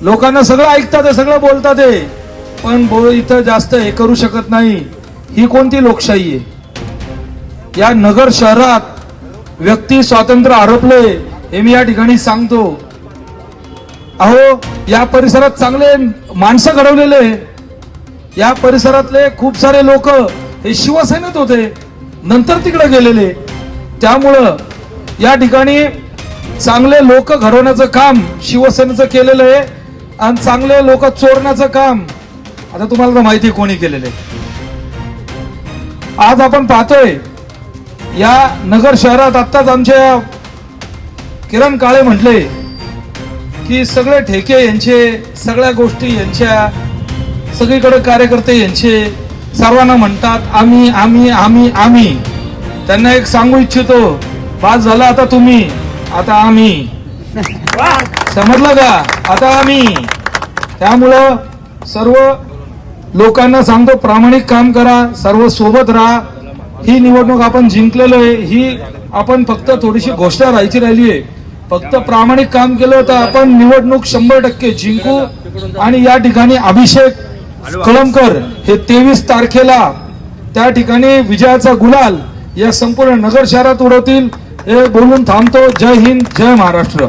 लोकांना सगळं ऐकतात आहे, सगळं बोलतात आहे, पण इथं जास्त हे करू शकत नाही. ही कोणती लोकशाही आहे? या नगर शहरात व्यक्ती स्वातंत्र्य हरपले हे मी या ठिकाणी सांगतो. अहो, या परिसरात चांगले माणसं घडवलेले, या परिसरातले खूप सारे लोक हे शिवसेनेत होते, नंतर तिकडे गेलेले. त्यामुळं या ठिकाणी चांगले लोक घडवण्याचं काम शिवसेनेचं केलेलं आहे आणि चांगले लोक चोरण्याचं काम आता तुम्हाला तर माहिती आहे कोणी केलेलं आहे. आज आपण पाहतोय या नगर शहरात आत्ताच आमच्या किरण काळे म्हटले की सगळे ठेके यांचे, सगळ्या गोष्टी यांच्या, सगळीकडे कार्यकर्ते यांचे, सर्वांना म्हणतात आम्ही आम्ही आम्ही आम्ही. त्यांना एक सांगू इच्छितो, बास झाला आता तुम्ही, आता आम्ही. समजलं का? आता आम्ही. त्यामुळं सर्व लोकांना सांगतो, प्रामाणिक काम करा, सर्व सोबत राहा. ही निवडणूक आपण जिंकलेलो आहे, ही आपण फक्त थोडीशी घोषणा राहायची आहे. फक्त प्रामाणिक काम केलं तर आपण निवडणूक 100% जिंकू. आणि या ठिकाणी अभिषेक कळमकर हे 23 तारखेला त्या ठिकाणी विजयाचा गुलाल या संपूर्ण नगर शहरात उडवतील हे बोलून थांबतो. जय हिंद, जय महाराष्ट्र.